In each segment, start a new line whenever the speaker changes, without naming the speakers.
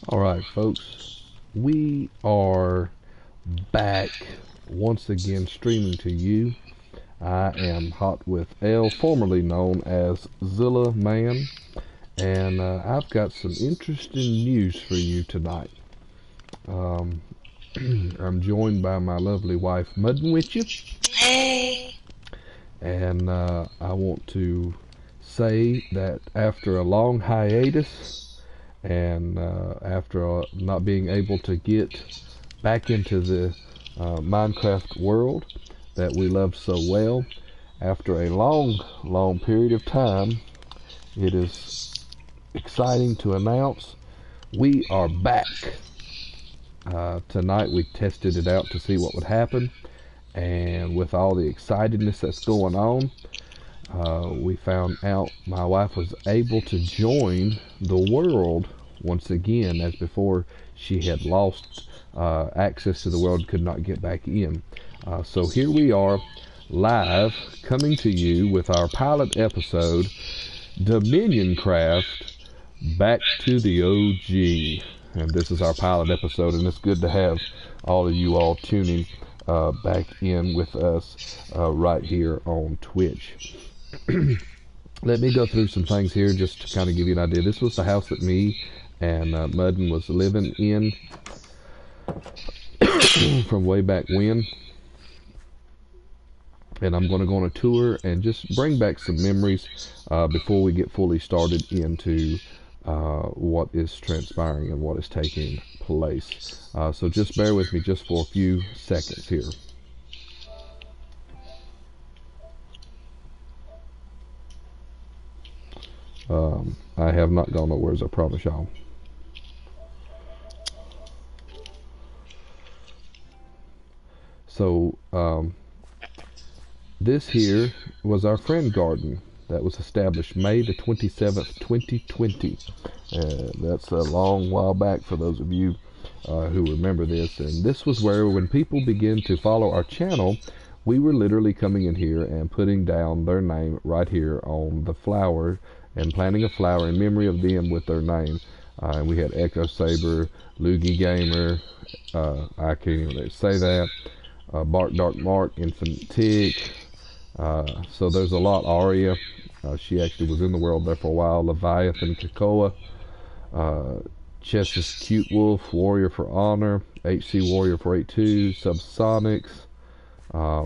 Alright, folks, we are back once again streaming to you. I am Hot with L, formerly known as Zilla Man, and I've got some interesting news for you tonight. Um, I'm joined by my lovely wife, Mudn-witya,
Hey.
and I want to say that after a long hiatus, and after not being able to get back into the Minecraft world that we love so well, after a long period of time, it is exciting to announce we are back. Tonight we tested it out to see what would happen, and with all the excitedness that's going on, we found out my wife was able to join the world once again, as before she had lost access to the world, could not get back in. So here we are, live, coming to you with our pilot episode, Dominioncraft, back to the OG. And this is our pilot episode, and it's good to have all of you all tuning back in with us right here on Twitch. Let me go through some things here just to kind of give you an idea. This was the house that me and Mudn was living in from way back when. And I'm going to go on a tour and just bring back some memories before we get fully started into what is transpiring and what is taking place. So just bear with me just for a few seconds here. I have not gone nowhere, as I promise y'all. So this here was our friend garden that was established May the 27th, 2020. That's a long while back for those of you who remember this. And this was where, when people begin to follow our channel, we were literally coming in here and putting down their name right here on the flower and planting a flower in memory of them with their name. And we had Echo Saber, Loogie Gamer, I can't even say that, Bark Dark Mark, Infinite Tick. So there's a lot. Aria, she actually was in the world there for a while. Leviathan Kakoa, Chess's Cute Wolf, Warrior for Honor, HC Warrior for 82, Subsonics.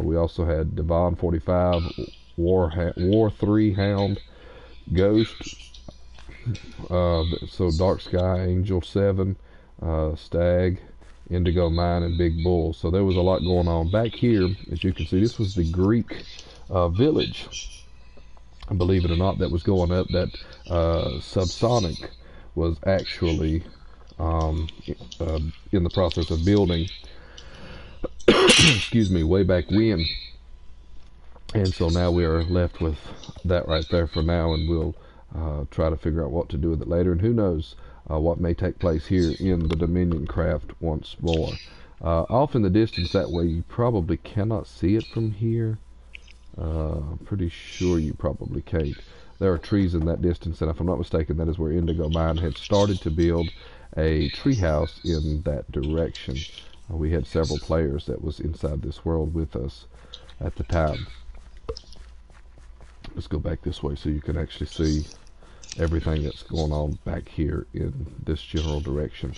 We also had Devon 45, War 3 Hound, Ghost, so Dark Sky, Angel 7, Stag, Indigo Mine, and Big Bull. So there was a lot going on. Back here, as you can see, this was the Greek village. And believe it or not, that was going up. That Subsonic was actually in the process of building, excuse me, way back when. And so now we are left with that right there for now, and we'll try to figure out what to do with it later. And who knows what may take place here in the Dominioncraft once more. Off in the distance that way, you probably cannot see it from here. Pretty sure you probably can't. There are trees in that distance, and if I'm not mistaken, that is where Indigo Mine had started to build a treehouse in that direction. We had several players that was inside this world with us at the time. Let's go back this way so you can actually see everything that's going on back here in this general direction.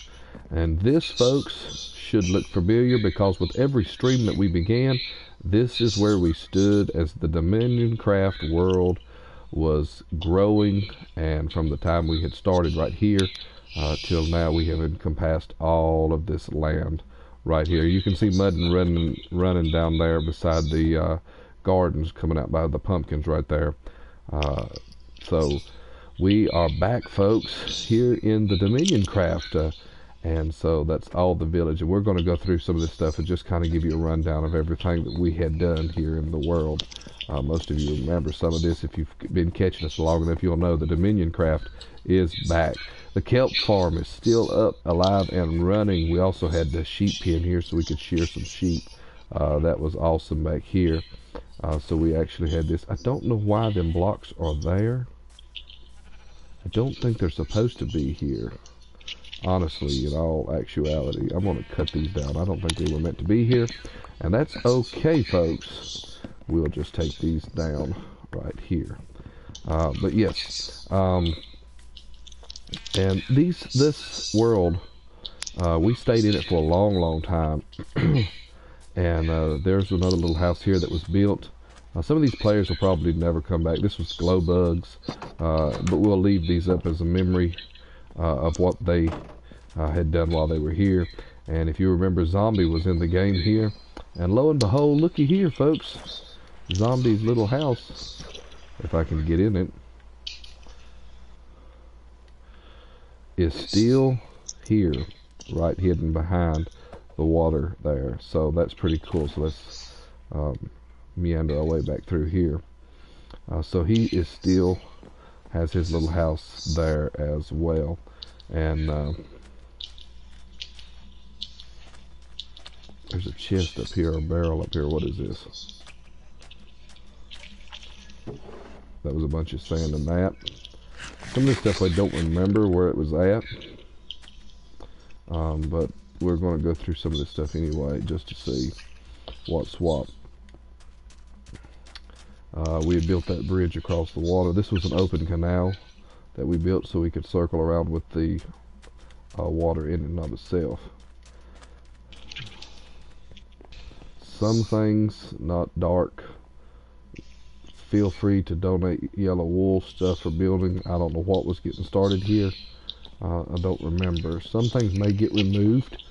And this, folks, should look familiar, because with every stream that we began, this is where we stood as the Dominioncraft world was growing. And from the time we had started right here till now, we have encompassed all of this land right here. You can see Mudn running down there beside the gardens, coming out by the pumpkins right there. So we are back, folks, here in the Dominioncraft, and so that's all the village. And we're going to go through some of this stuff and just kind of give you a rundown of everything that we had done here in the world. Most of you remember some of this. If you've been catching us long enough, you'll know the Dominioncraft is back. The kelp farm is still up, alive, and running. We also had the sheep pen here so we could shear some sheep. That was awesome back here. So we actually had this. I don't know why them blocks are there. I don't think they're supposed to be here. honestly, in all actuality. I'm going to cut these down. I don't think they were meant to be here. And that's okay, folks. We'll just take these down right here. But yes, and this world, we stayed in it for a long, long time. And there's another little house here that was built. Some of these players will probably never come back. This was glow bugs, but we'll leave these up as a memory of what they had done while they were here. And if you remember, Zombie was in the game here. And lo and behold, looky here, folks. Zombie's little house, if I can get in it, is still here, right hidden behind the water there. So that's pretty cool. So let's meander our way back through here. So he is still has his little house there as well. And there's a chest up here, a barrel up here. What is this? That was a bunch of sand in that. Some of this stuff I don't remember where it was at. But we're going to go through some of this stuff anyway, just to see what's what. We had built that bridge across the water. This was an open canal that we built so we could circle around with the water in and of itself. Some things not dark. Feel free to donate yellow wool stuff for building. I don't know what was getting started here. I don't remember. Some things may get removed.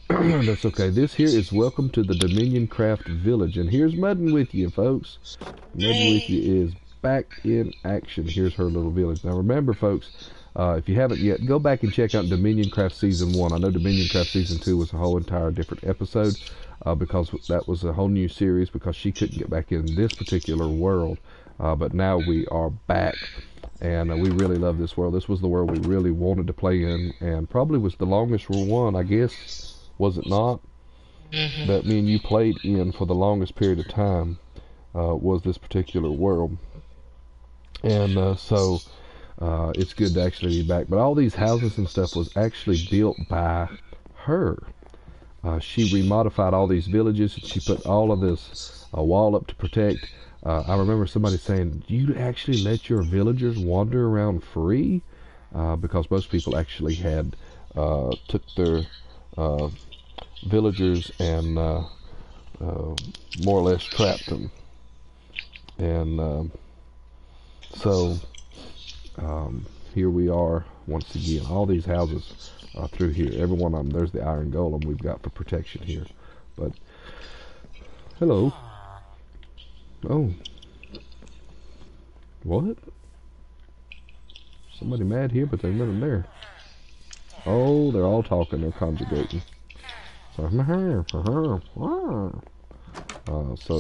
That's okay. This here is welcome to the Dominioncraft village. And here's Mudn-witya, folks. Mudn-witya is back in action. Here's her little village. Now remember, folks, if you haven't yet, go back and check out Dominioncraft Season 1. I know Dominioncraft Season 2 was a whole entire different episode because that was a whole new series because she couldn't get back in this particular world. But now we are back. And we really love this world. This was the world we really wanted to play in, and probably was the longest one, I guess. Was it not? Mm-hmm. That me and you played in for the longest period of time was this particular world. And so it's good to actually be back. But all these houses and stuff was actually built by her. She remodified all these villages. She put all of this wall up to protect. I remember somebody saying, "Do you actually let your villagers wander around free?" Because most people actually had took their villagers and more or less trapped them. And so here we are once again. All these houses through here, every one of them. There's the iron golem we've got for protection here. But hello. Oh. What? Somebody mad here, but there's nothing there. Oh, they're all talking. They're conjugating. So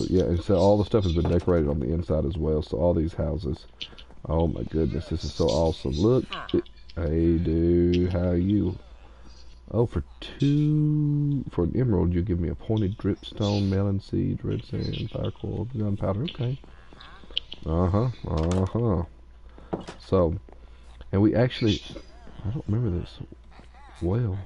yeah, and so all the stuff has been decorated on the inside as well. So all these houses. Oh my goodness, this is so awesome. Look. Hey, dude, how are you? Oh, for an emerald, you give me a pointed dripstone, melon seed, red sand, fire coral, gunpowder. Okay. So, and we actually, I don't remember this well.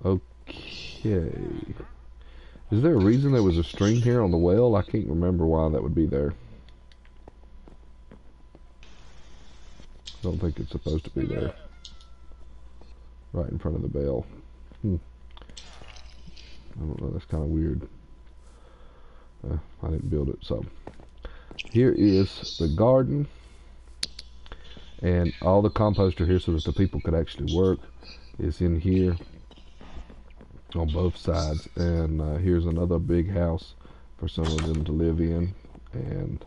Okay. Is there a reason there was a string here on the well? I can't remember why that would be there. I don't think it's supposed to be there. Right in front of the bell. I don't know, that's kind of weird. I didn't build it, so. Here is the garden. And all the composter here so that the people could actually work is in here on both sides. And here's another big house for some of them to live in. And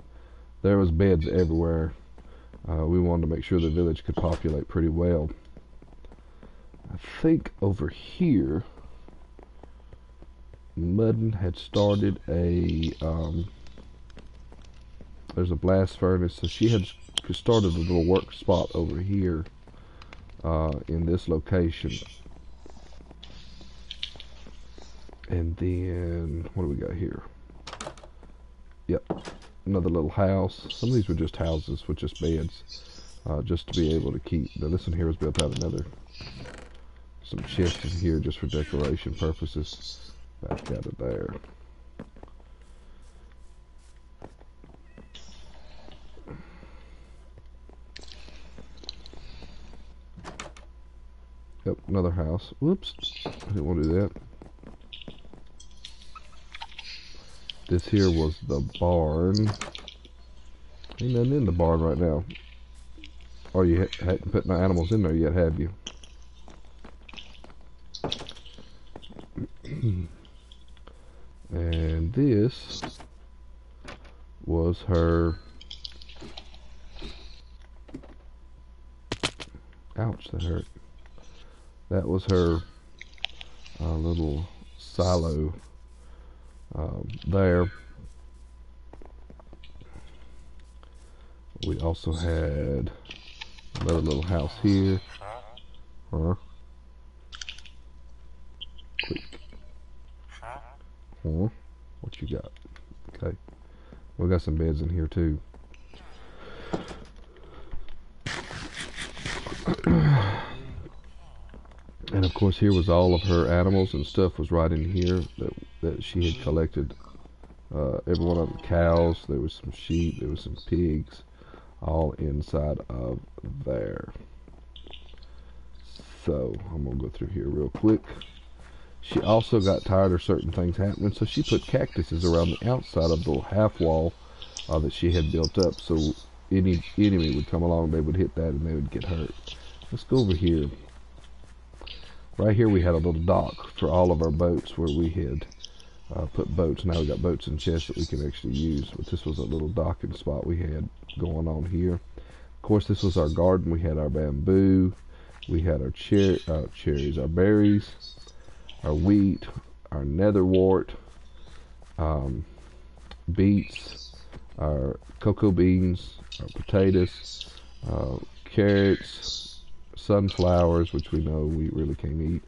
there was beds everywhere. We wanted to make sure the village could populate pretty well. I think over here Mudn had started a there's a blast furnace, so she had started a little work spot over here in this location. And then what do we got here? Yep, another little house. Some of these were just houses with just beds, just to be able to keep. Now this one here was built out another, some chests in here just for decoration purposes. Back out of there. Yep, another house. Whoops, I didn't want to do that. This here was the barn. Ain't nothing in the barn right now. Or you hadn't put no animals in there yet, have you? And this was her... Ouch, that hurt. That was her little silo there. We also had another little house here. Quick. What you got? Okay. We got some beds in here too. And of course here was all of her animals and stuff was right in here that she had collected. Every one of them, cows, there was some sheep, there was some pigs, all inside of there. So I'm gonna go through here real quick. She also got tired of certain things happening, so she put cactuses around the outside of the little half wall that she had built up, so any enemy would come along, they would hit that and they would get hurt. Let's go over here. Right here we had a little dock for all of our boats where we had put boats. Now we got boats and chests that we can actually use, but this was a little docking spot we had going on here. Of course, this was our garden. We had our bamboo, we had our cherries, our berries, our wheat, our netherwort, beets, our cocoa beans, our potatoes, carrots, sunflowers, which we know we really can't eat,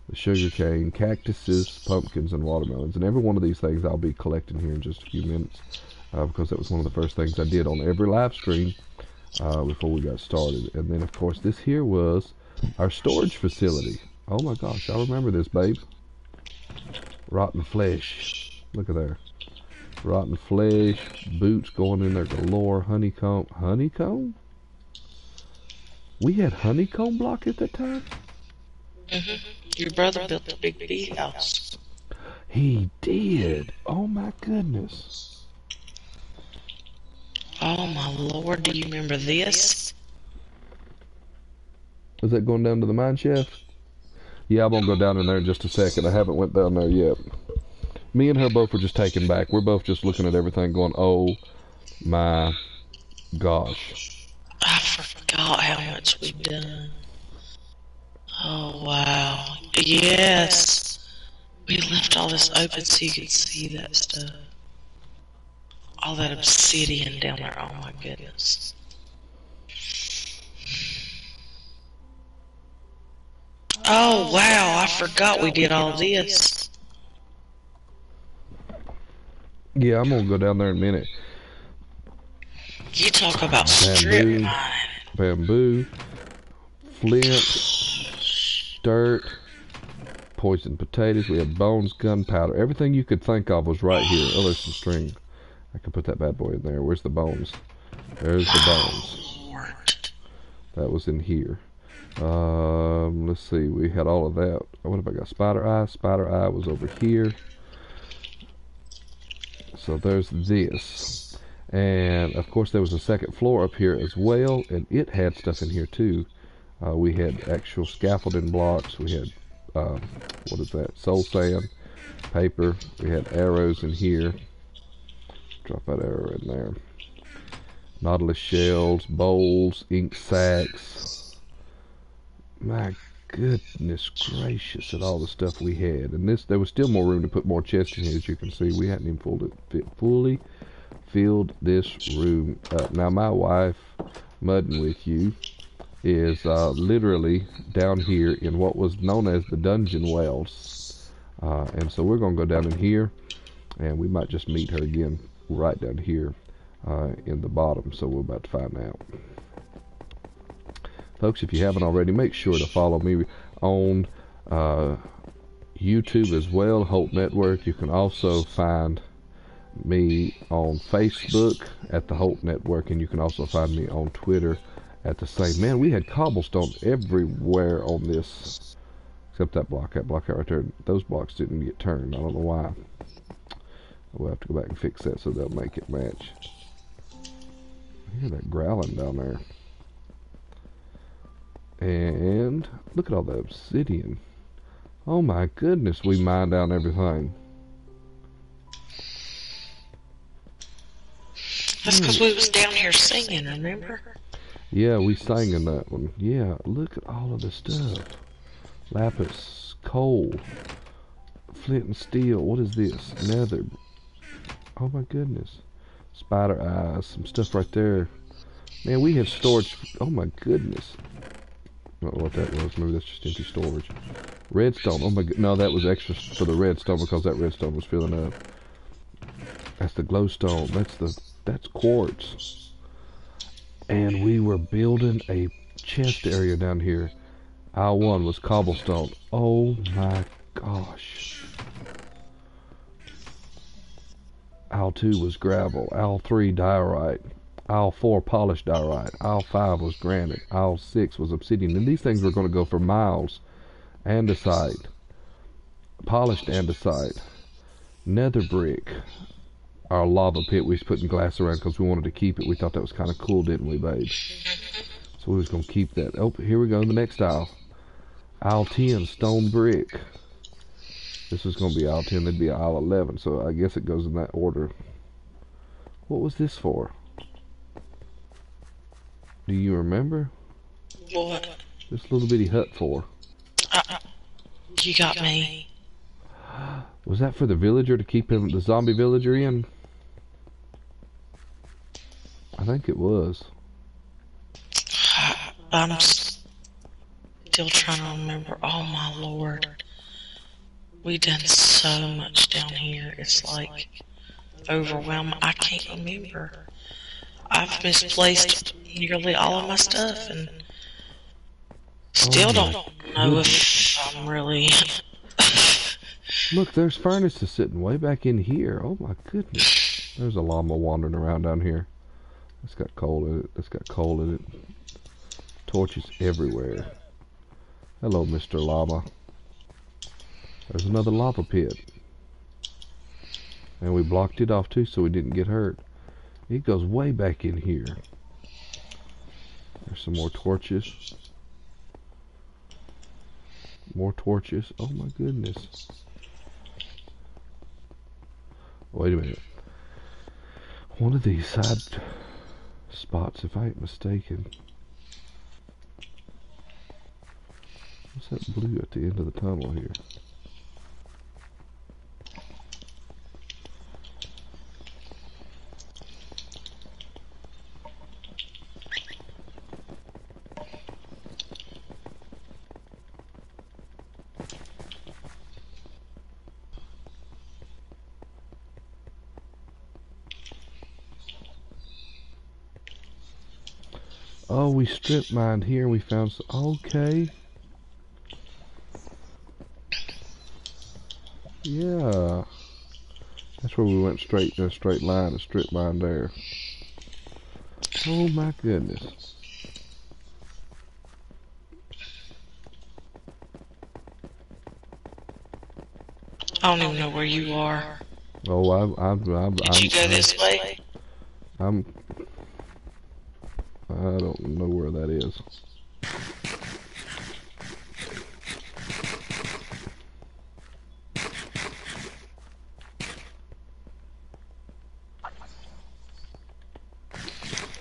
the sugar cane, cactuses, pumpkins, and watermelons. And every one of these things I'll be collecting here in just a few minutes, because that was one of the first things I did on every live stream before we got started. And then of course this here was our storage facility. Oh my gosh, I remember this, babe. Rotten flesh. Look at there. Rotten flesh, boots going in there galore, honeycomb. Honeycomb? We had honeycomb block at that time?
Mm-hmm. Your brother built a big bee house.
He did. Oh my goodness.
Oh my lord, do you remember this?
Is that going down to the mine shaft? Yeah, I'm gonna go down in there in just a second. I haven't went down there yet. Me and her both were just taken back. We're both just looking at everything going, oh my gosh.
I forgot how much we've done. Oh wow. Yes. We left all this open so you could see that stuff. All that obsidian down there. Oh my goodness. Oh wow, I forgot we did all this.
Yeah, I'm gonna go down there in a minute.
You talk about strip mine.
Bamboo, flint, dirt, poisoned potatoes. We had bones, gunpowder. Everything you could think of was right here. Oh, there's some string. I can put that bad boy in there. Where's the bones? There's the bones.
Lord.
That was in here. Let's see. We had all of that. What have I got? Spider eye. Spider eye was over here. So there's this. And of course there was a second floor up here as well, and it had stuff in here too. We had actual scaffolding blocks. We had what is that? Soul sand, paper. We had arrows in here. Drop that arrow in there. Nautilus shells, bowls, ink sacks. My goodness gracious at all the stuff we had. And this, there was still more room to put more chests in here, as you can see. We hadn't even fully filled this room up. Now my wife, Mudn-witya, is literally down here in what was known as the dungeon wells. And so we're going to go down in here, and we might just meet her again right down here. in the bottom, so we're about to find out. Folks, if you haven't already, make sure to follow me on YouTube as well, Holt Network. You can also find me on Facebook at the Holt Network, and you can also find me on Twitter at the same. Man, we had cobblestone everywhere on this, except that block right there. Those blocks didn't get turned. I don't know why. We'll have to go back and fix that so they'll make it match. I hear that growling down there. And look at all the obsidian. Oh my goodness, we mined down everything.
That's because we was down here singing, remember?
Yeah, we sang in that one. Yeah, look at all of the stuff. Lapis, coal, flint and steel. What is this? Nether. Oh my goodness. Spider eyes, some stuff right there. Man, we have storage. Oh my goodness. I don't know what that was. Maybe that's just empty storage. Redstone. Oh my god. No, that was extra for the redstone because that redstone was filling up. That's the glowstone. That's quartz. And we were building a chest area down here. Aisle 1 was cobblestone. Oh my gosh. Aisle 2 was gravel. Aisle 3 diorite. Aisle 4 polished diorite. Aisle 5 was granite. Aisle 6 was obsidian. And these things were going to go for miles. Andesite. Polished andesite. Nether brick. Our lava pit we was putting glass around because we wanted to keep it. We thought that was kind of cool, didn't we, babe? So we was going to keep that. Oh, here we go in the next aisle. Aisle 10, stone brick. This is going to be aisle 10. That'd be aisle 11. So I guess it goes in that order. What was this for? Do you remember?
What?
This little bitty hut for?
You got me.
Was that for the villager to keep him, the zombie villager in? I think it was.
I'm still trying to remember. Oh my lord. We done so much down here. It's like overwhelming. I can't remember. I've misplaced nearly all of my stuff and still don't know if I'm really...
Look, there's furnaces sitting way back in here. Oh my goodness. There's a llama wandering around down here. It's got coal in it. It's got coal in it. Torches everywhere. Hello, Mr. Llama. There's another lava pit. And we blocked it off too so we didn't get hurt. It goes way back in here. There's some more torches. More torches. Oh my goodness. Wait a minute. One of these side spots, if I ain't mistaken. What's that blue at the end of the tunnel here? Oh, we strip mined here and we found some. Okay. Yeah. That's where we went straight in a straight line and strip mine there. Oh my goodness.
I don't even know where you are.
Oh,
Did you go this way?
I don't know where that is.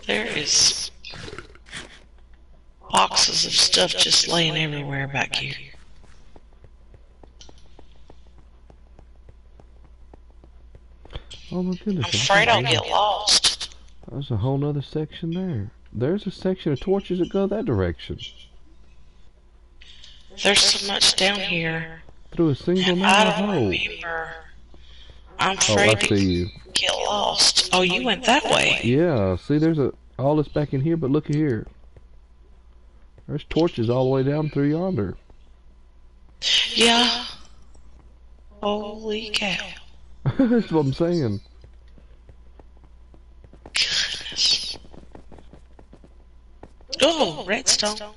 There is boxes of stuff just laying everywhere back here.
Oh my goodness.
I'm afraid I'll get lost.
There's a whole nother section there. There's a section of torches that go that direction.
There's so much down here.
Through a single
I
narrow
don't
hole.
remember. I'm afraid to get lost. lost. Oh, you went that way.
Yeah, see, there's all this back in here, but look here. There's torches all the way down through yonder.
Yeah. Holy cow.
That's what I'm saying.
Goodness. Oh, redstone.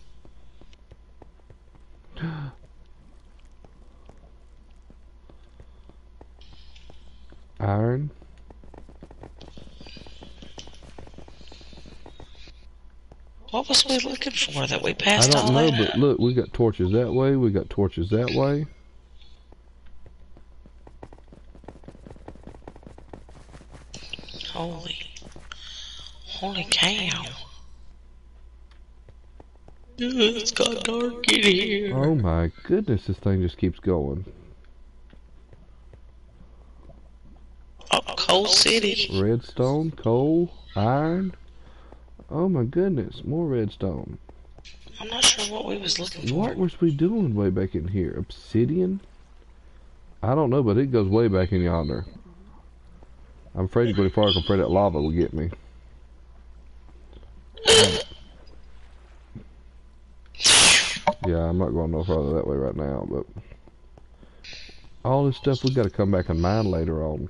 Iron.
What was we looking for that we passed
I
all
don't know,
that?
but look, we got torches that way, we got torches that way.
Holy cow. It's got dark in here.
Oh my goodness, this thing just keeps going.
Oh, Coal City.
Redstone, coal, iron. Oh my goodness, more redstone.
I'm not sure what we was looking for.
What was we doing way back in here? Obsidian? I don't know, but it goes way back in yonder. I'm afraid to go any far, I'm afraid that lava will get me. Yeah, I'm not going no further that way right now, but all this stuff we got to come back and mine later on.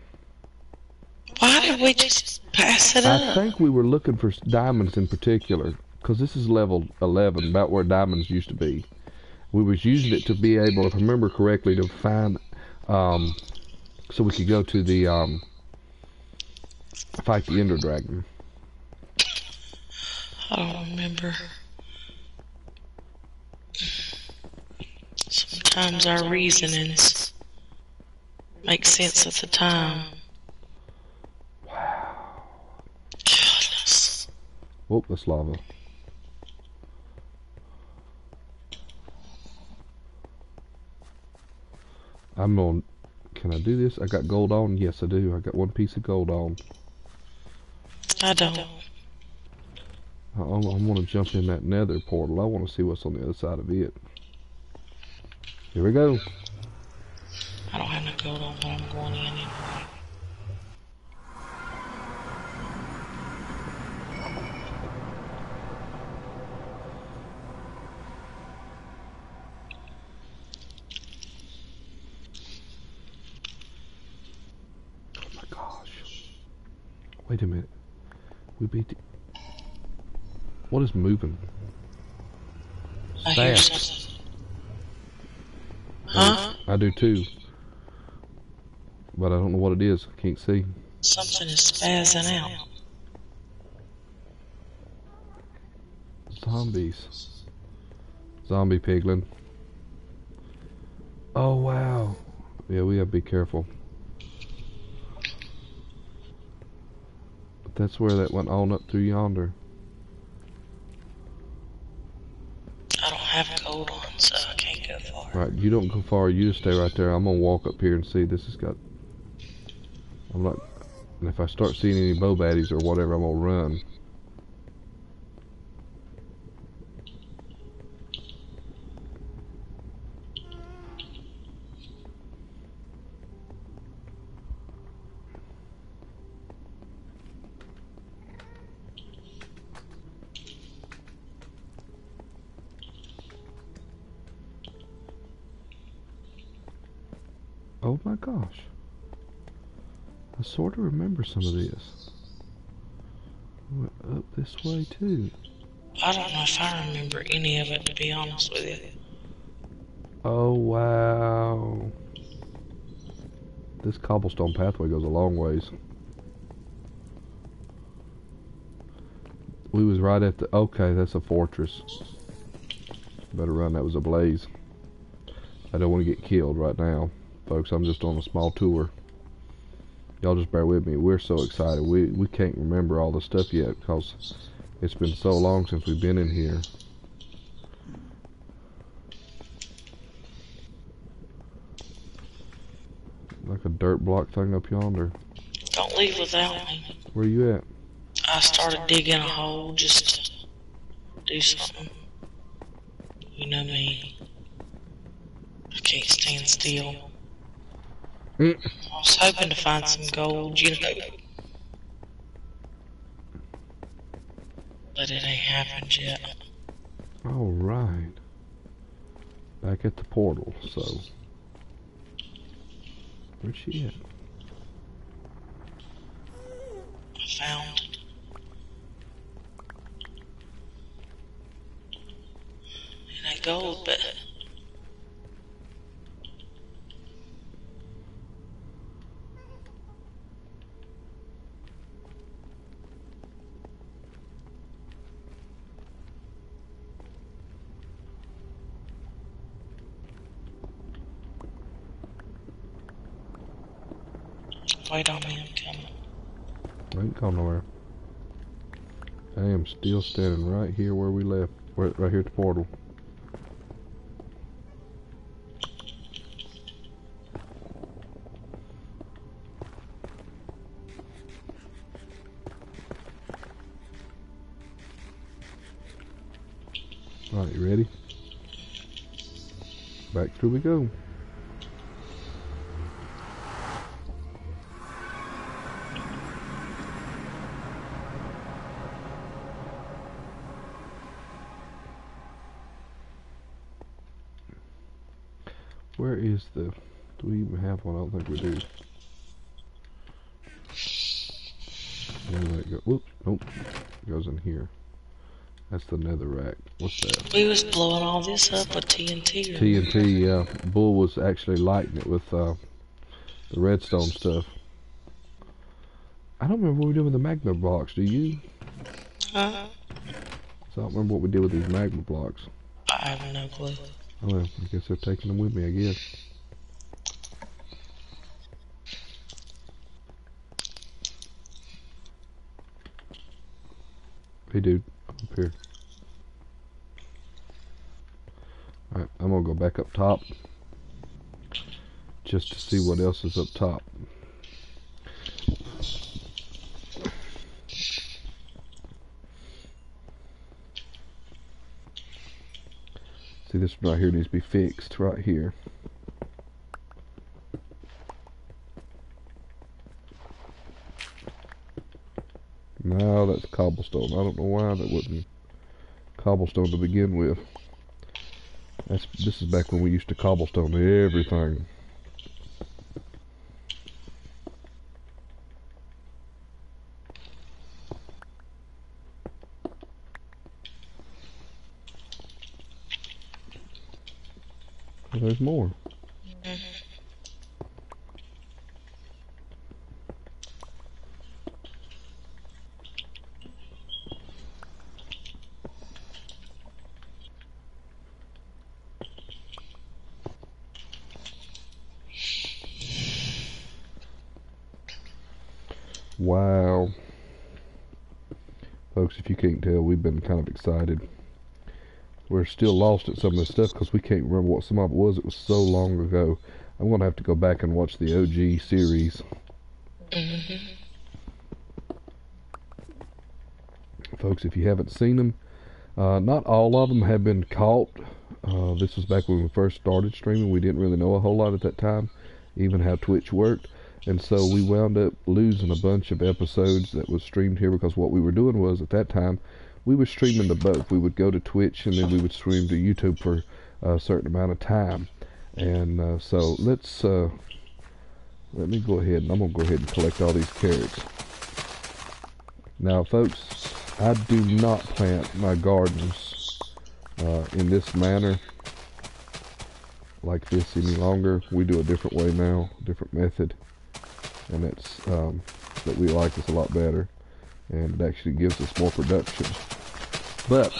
Why did we just pass it up?
I think we were looking for diamonds in particular, because this is level 11, about where diamonds used to be. We was using it to be able, if I remember correctly, to find, so we could go to the, fight the Ender Dragon.
I don't remember. Sometimes our reasonings make sense at the time.
Wow.
Goodness.
Whoop, that's lava. I'm on. Can I do this? I got gold on? Yes, I do. I got one piece of gold on.
I don't.
I want to jump in that nether portal. I want to see what's on the other side of it. Here we go.
I don't have no gold on, but I'm going in anyway.
Oh my gosh. Wait a minute. We beat the... What is moving?
I hear something. Huh?
I do too. But I don't know what it is. I can't see.
Something is spazzing out.
Zombies. Zombie piglin. Oh wow. Yeah, we have to be careful. But that's where that went on up through yonder.
I don't have gold on, so I can't go far.
Right, you don't go far, you just stay right there. I'm gonna walk up here and see. This has got... I'm not... And if I start seeing any bow baddies or whatever, I'm gonna run. Oh my gosh. I sort of remember some of this. Went up this way too.
I don't know if I remember any of it, to be honest with you.
Oh wow. This cobblestone pathway goes a long ways. We was right at the... Okay, that's a fortress. Better run, that was a blaze. I don't want to get killed right now. Folks, I'm just on a small tour. Y'all just bear with me. We're so excited. We can't remember all the stuff yet because it's been so long since we've been in here. Like a dirt block thing up yonder.
Don't leave without me.
Where you at?
I started digging a hole just to do something. You know me. I can't stand still. I was hoping to find some gold, you know. But it ain't happened yet.
Alright. Back at the portal, so. Where's she at?
I found it. It ain't gold, but wait on me, I'm coming.
I ain't gone nowhere. I am still standing right here where we left. Right here at the portal. Alright, you ready? Back through we go. Where is the... Do we even have one? I don't think we do. Where did that go? Whoops. Nope. It goes in here. That's the nether rack. What's that?
We was blowing all this up with TNT.
TNT, yeah. Bull was actually lighting it with the redstone stuff. I don't remember what we did with the magma blocks. Do you?
Huh?
So I don't remember what we did with these magma blocks.
I have no clue.
Oh, well, I guess they're taking them with me, I guess. Hey, dude. I'm up here. Alright, I'm gonna go back up top. Just to see what else is up top. See, this one right here needs to be fixed right here. No, that's cobblestone. I don't know why that wasn't cobblestone to begin with. This is back when we used to cobblestone everything. Well, there's more. Wow. Folks, if you can't tell, we've been kind of excited. We're still lost at some of this stuff because we can't remember what some of it was. It was so long ago. I'm going to have to go back and watch the OG series. Folks, if you haven't seen them, not all of them have been caught. This was back when we first started streaming. We didn't really know a whole lot at that time, even how Twitch worked. And so we wound up losing a bunch of episodes that was streamed here because what we were doing was, at that time, we were streaming to both. We would go to Twitch and then we would stream to YouTube for a certain amount of time. And so let me go ahead and I'm going to go ahead and collect all these carrots. Now, folks, I do not plant my gardens in this manner, like this, any longer. We do a different way now, different method. And it's that we like this a lot better, and it actually gives us more production. But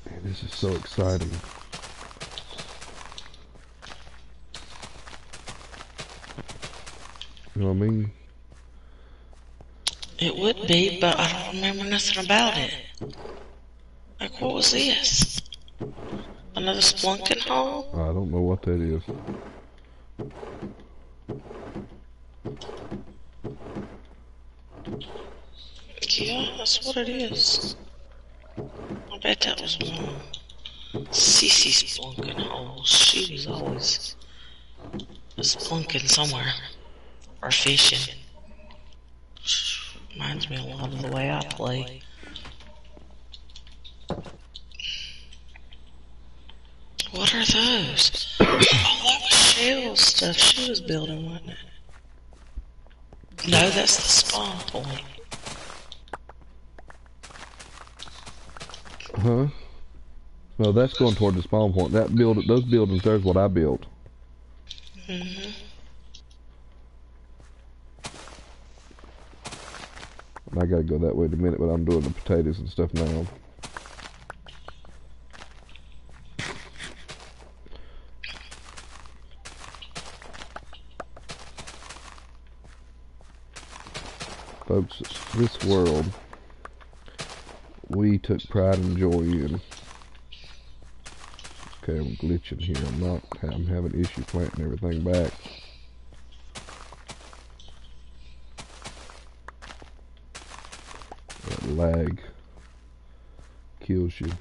man, this is so exciting. You know what I mean?
It would be, but I don't remember nothing about it. Like, what was this? Another splunking hole?
I don't know what that is.
Yeah, that's what it is. I bet that was one. Cece's splunking holes. She was always was plunking somewhere. Or fishing. Reminds me a lot of the way I play. What are those? Oh, that was shell stuff she was building, wasn't it? No, that's the spawn point.
Huh? No, that's going toward the spawn point. Those buildings there's what I built.
Mm-hmm.
I gotta go that way in a minute, but I'm doing the potatoes and stuff now. Folks, this world, we took pride and joy in. Okay, I'm glitching here. I'm having issue planting everything back. That lag kills you.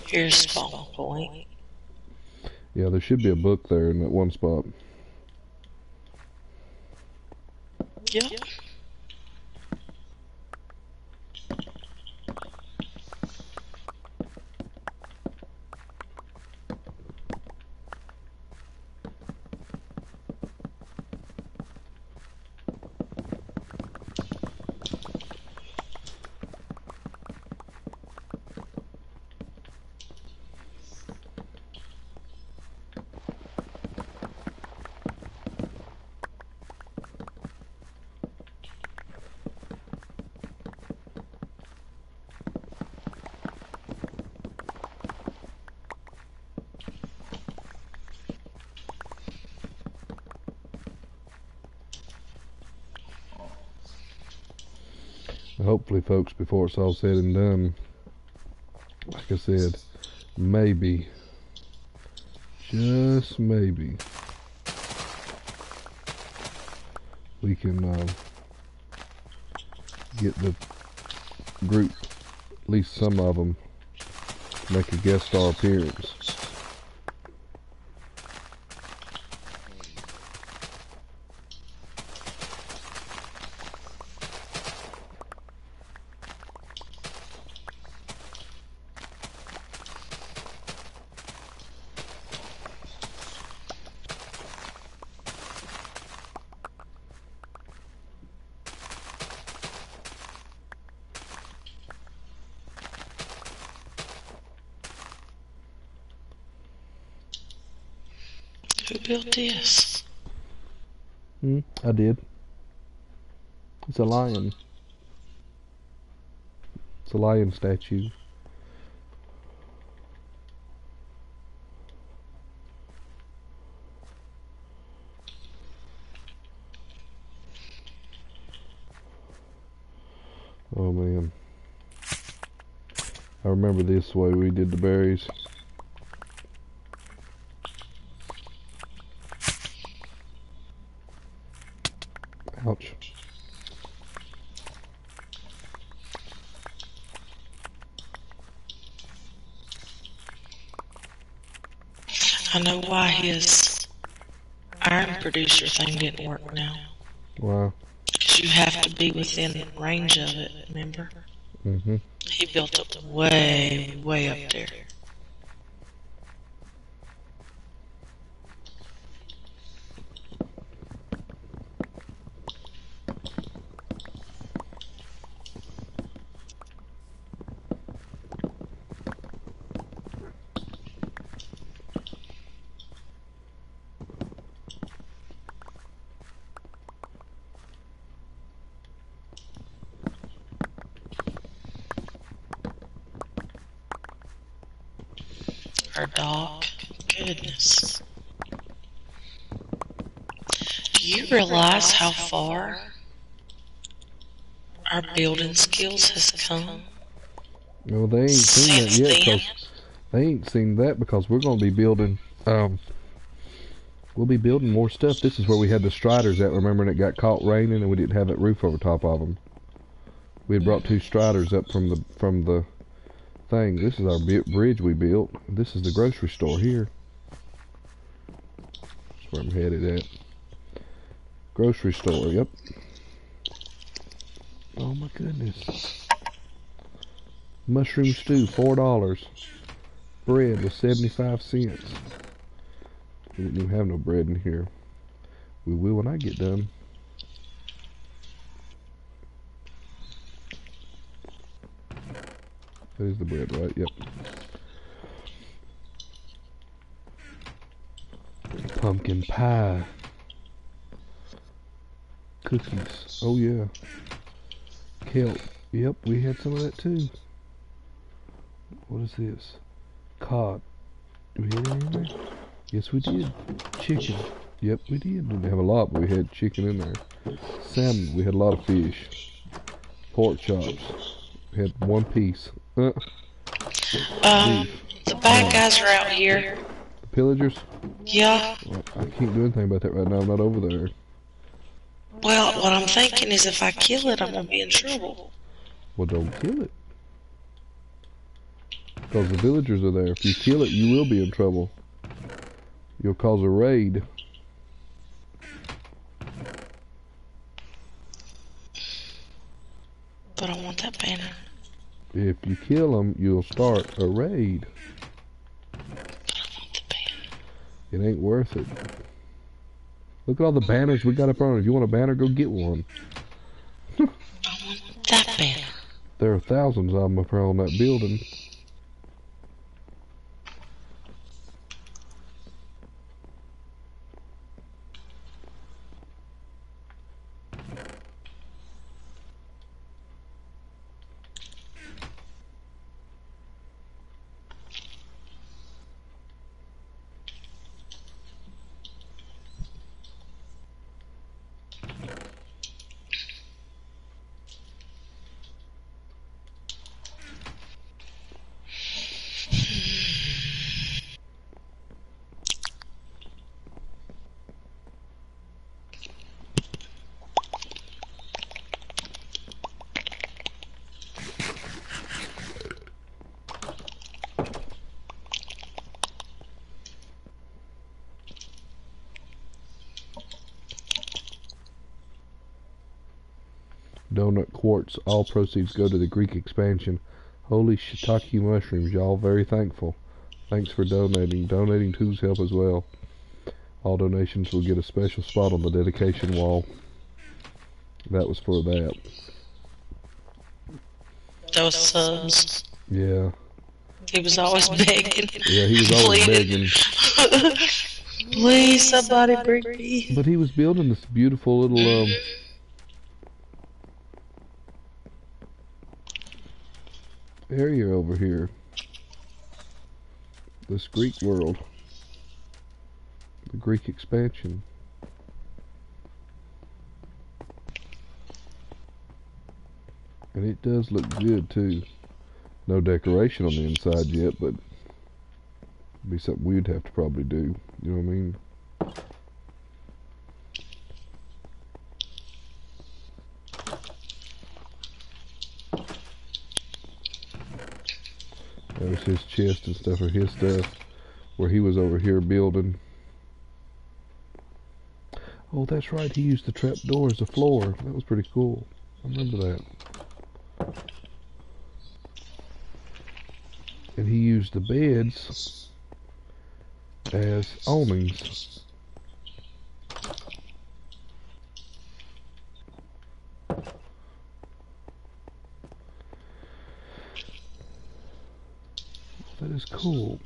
Here's spawn point.
Yeah, there should be a book there in that one spot.
Yep.
Hopefully, folks, before it's all said and done, like I said, maybe, just maybe, we can get the group, at least some of them, make a guest star appearance.
Who built this?
I did. It's a lion. It's a lion statue. Oh man. I remember this way we did the berries. Ouch.
I know why his iron producer thing didn't work now.
Wow.
Because you have to be within range of it, remember?
Mm-hmm.
He built it way, way up there. Our dog. Goodness. Do you realize how far our building skills has come?
Well, they ain't seen that yet, because they ain't seen that because we're going to be building. We'll be building more stuff. This is where we had the striders at. Remember, and it got caught raining, and we didn't have that roof over top of them. We had brought 2 striders up from the thing. This is our bridge we built. This is the grocery store here. That's where I'm headed at. Grocery store. Yep. Oh my goodness. Mushroom stew, $4. Bread was 75 cents. We didn't even have no bread in here. We will when I get done. That is the bread, right? Yep. Pumpkin pie. Cookies. Oh yeah. Kelp. Yep, we had some of that too. What is this? Cod. Do we have any in there? Yes, we did. Chicken. Yep, we did. Didn't have a lot, but we had chicken in there. Salmon. We had a lot of fish. Pork chops. We had 1 piece. Beef.
The bad guys are out here.
The pillagers?
Yeah.
Well, I can't do anything about that right now. I'm not over there.
Well, what I'm thinking is if I kill it, I'm going to be in trouble.
Well, don't kill it. Because the villagers are there. If you kill it, you will be in trouble. You'll cause a raid.
But I want that banner.
If you kill them, you'll start a raid.
But I want the banner.
It ain't worth it. Look at all the banners we got up on. If you want a banner, go get one.
I want that banner.
There are thousands of them up here on that building. Donut quartz. All proceeds go to the Greek expansion. Holy shiitake mushrooms. Y'all very thankful. Thanks for donating. Donating tools help as well. All donations will get a special spot on the dedication wall. That was for that.
Those subs.
Yeah.
He was always begging.
Yeah, he was always begging.
Please, somebody bring me.
But he was building this beautiful little area over here. This Greek world. The Greek expansion. And it does look good too. No decoration on the inside yet, but it'd be something we'd have to probably do. You know what I mean? There's his chest and stuff, or his stuff, where he was over here building. Oh, that's right, he used the trap door as a floor. That was pretty cool. I remember that. And he used the beds as awnings. That is cool.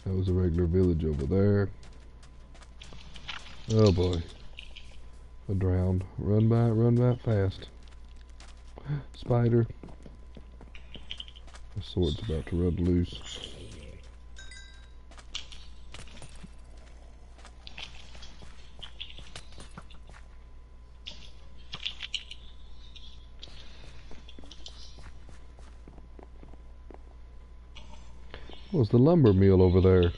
That was a regular village over there. Oh boy. I drowned. Run by it fast. Spider. The sword's about to run loose. Was the lumber mill over there?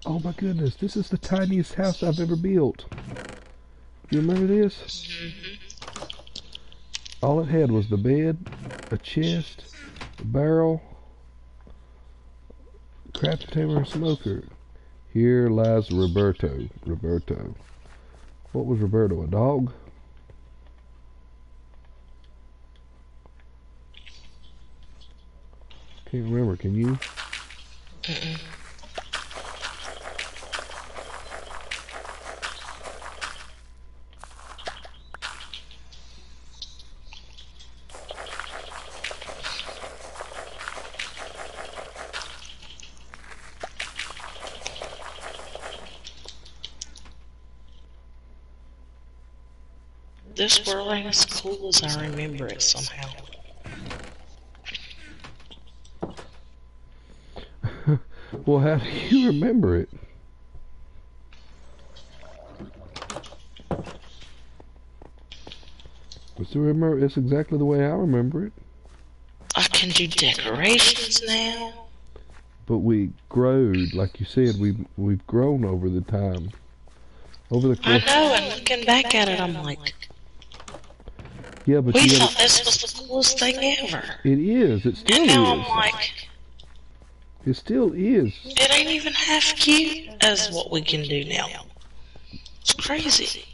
Oh my goodness, this is the tiniest house I've ever built. You remember this?
Mm-hmm.
All it had was the bed, a chest, a barrel, crafting table, and a smoker. Here lies Roberto. Roberto. What was Roberto, a dog? Can't remember, can you?
Mm-mm. This world ain't as cool as I remember it somehow.
Well, how do you remember it? It's exactly the way I remember it.
I can do decorations now.
But we growed, like you said, we've grown over the time. Over the course.
I know, and looking back at it, I'm like,
yeah, but
we thought this was the coolest thing ever.
It is. It still
and now
is.
I'm like,
it still is.
It ain't even half cute as what we can do now. It's crazy.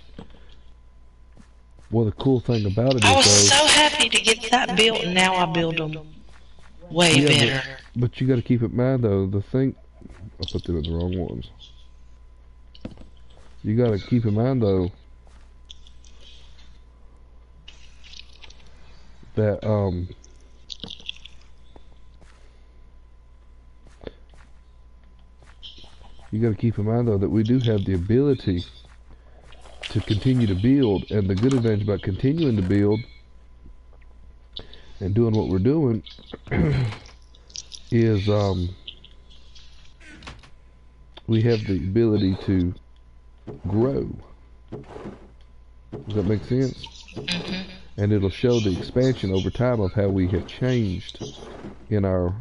Well, the cool thing about it is,
I was so happy to get that built, and now I build them way better.
But you got to keep in mind, though, I put them in the wrong ones. You got to keep in mind, though, that we do have the ability to continue to build, and the good advantage about continuing to build and doing what we're doing is we have the ability to grow. Does that make sense?
Mm-hmm.
And it'll show the expansion over time of how we have changed in our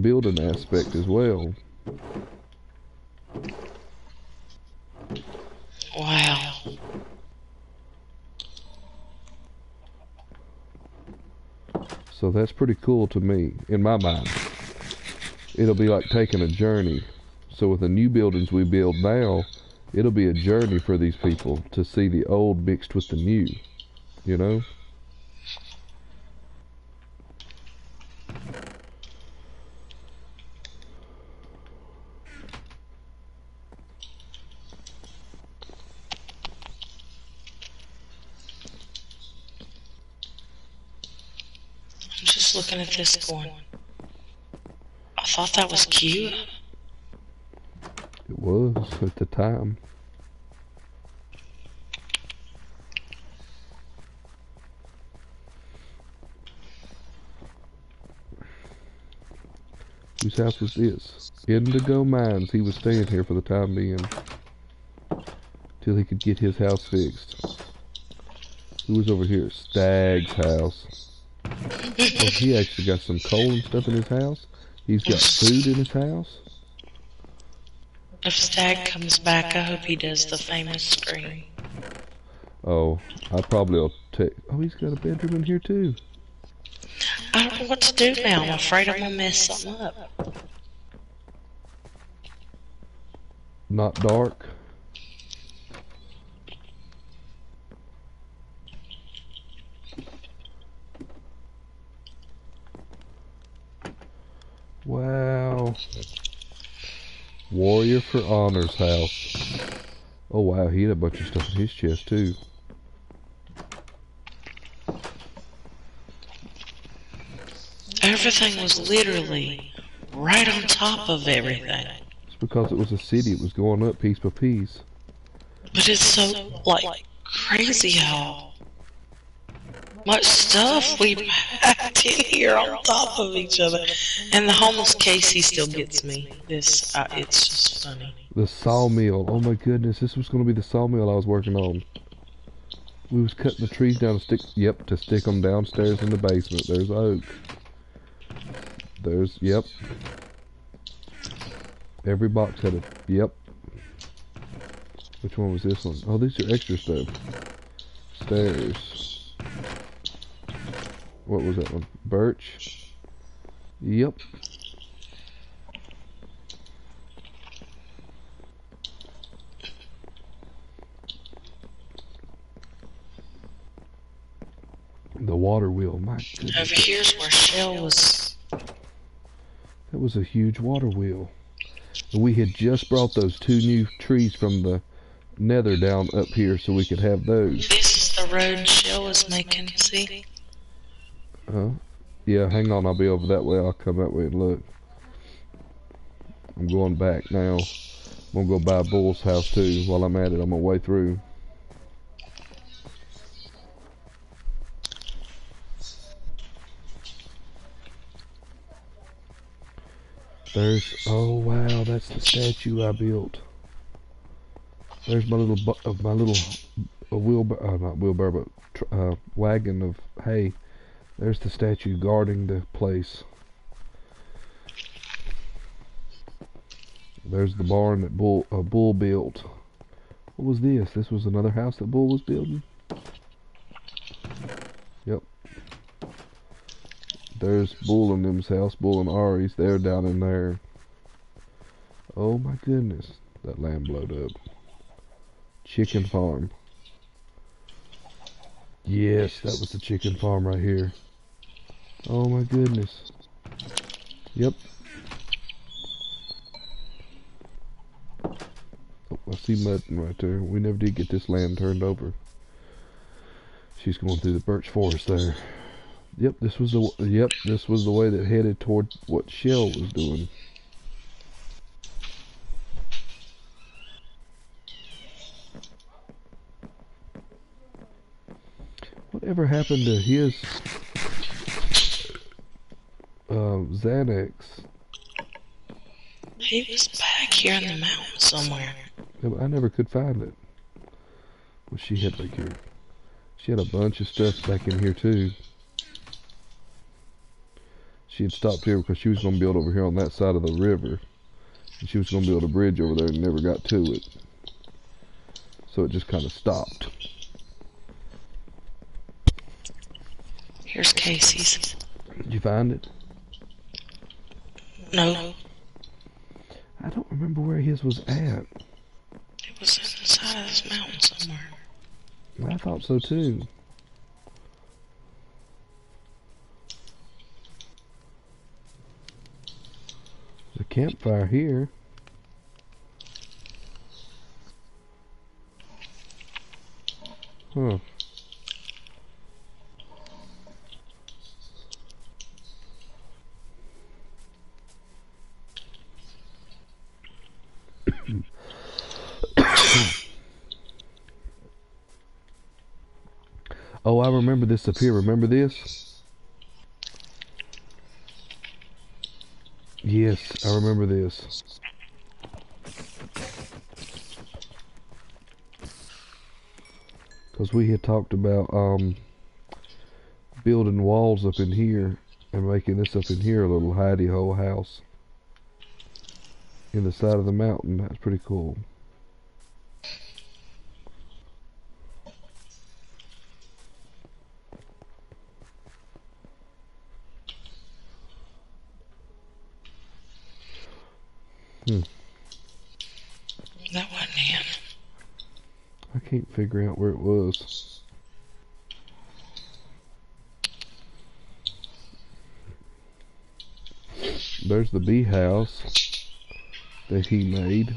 building aspect as well.
Wow.
So that's pretty cool to me, in my mind. It'll be like taking a journey. So with the new buildings we build now, it'll be a journey for these people to see the old mixed with the new, you know?
I'm just looking at this going, I thought that was cute.
It was at the time. Whose house was this? Indigo Mines. He was staying here for the time being, till he could get his house fixed. Who was over here? Stag's house. Oh, he actually got some coal and stuff in his house. He's got food in his house.
If Stag comes back, I hope he does the famous scream.
Oh, I probably will take... Oh, he's got a bedroom in here too.
I don't know what to do now. I'm afraid I'm gonna mess something up.
Not dark. Wow. Warrior for Honor's house. Oh wow, he had a bunch of stuff in his chest too.
Everything was literally right on top of everything.
It's because it was a city, it was going up piece by piece.
But it's so, like, crazy how much stuff we packed in here on top of each other. And the homeless Casey still gets me. It's just funny.
The sawmill. Oh my goodness, this was going to be the sawmill I was working on. We was cutting the trees down to stick them downstairs in the basement. There's oak. There's, yep. Every box had a, yep. Which one was this one? Oh, these are extra stuff. Stairs. What was that one? Birch. Yep. The water wheel, my goodness.
Over here's where Shell was.
That was a huge water wheel. And we had just brought those 2 new trees from the nether down up here so we could have those.
This is the road Shell was making, see?
Yeah, hang on, I'll be over that way. I'll come that way and look. I'm going back now. I'm gonna go by Bull's house too. While I'm at it, on my way through. There's, oh wow, that's the statue I built. There's my little, wheelbarrow, not wheelbarrow, but wagon of hay. There's the statue guarding the place. There's the barn that Bull built. What was this? This was another house that Bull was building? Yep. There's Bull and them's house, Bull and Ari's. They're down in there. Oh my goodness. That lamb blowed up. Chicken farm. Yes, that was the chicken farm right here. Oh my goodness. Yep. Oh, I see Mudn right there. We never did get this land turned over. She's going through the birch forest there. Yep, this was the way that headed toward what Shell was doing. Whatever happened to his Xanax?
He was back here in the mountain somewhere.
Yeah, I never could find it. What she had back here? She had a bunch of stuff back in here too. She had stopped here because she was going to build over here on that side of the river. And she was going to build a bridge over there and never got to it. So it just kind of stopped.
Here's Casey's.
Did you find it?
No.
I don't remember where his was at.
It was inside of this mountain somewhere.
I thought so too. The campfire here. Huh. Oh, I remember this up here. Remember this? Yes, I remember this. Because we had talked about building walls up in here and making this up in here a little hidey-hole house in the side of the mountain. That's pretty cool.
That wasn't him.
I can't figure out where it was. There's the bee house that he made.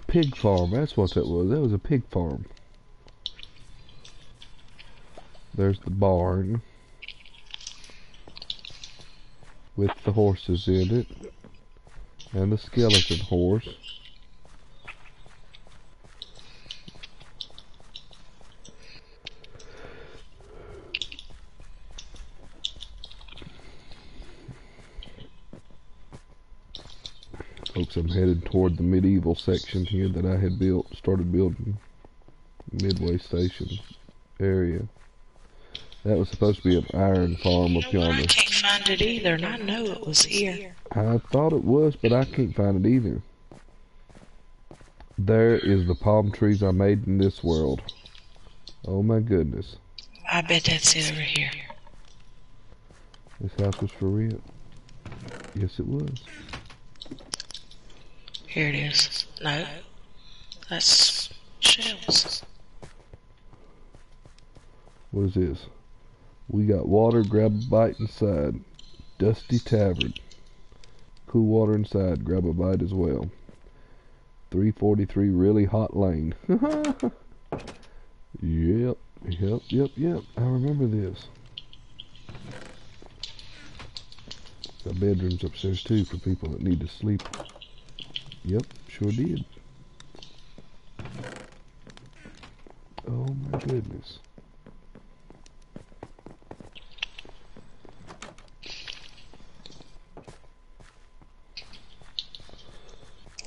Pig farm, that's what that was. That was a pig farm. There's the barn with the horses in it and the skeleton horse. folks, I'm headed toward the medieval section here that I had started building. Midway Station area. That was supposed to be an iron farm up yonder.
I can't find it either, and I know it was here.
I thought it was, but I can't find it either. There is the palm trees I made in this world. Oh my goodness.
I bet that's it over here.
This house was for rent. Yes, it was.
Here it is. No, that's shells.
What is this? We got water, grab a bite inside. Dusty Tavern. Cool water inside, grab a bite as well. 343 really hot lane. Yep. I remember this. Got bedrooms upstairs too for people that need to sleep. Yep, sure did. Oh my goodness.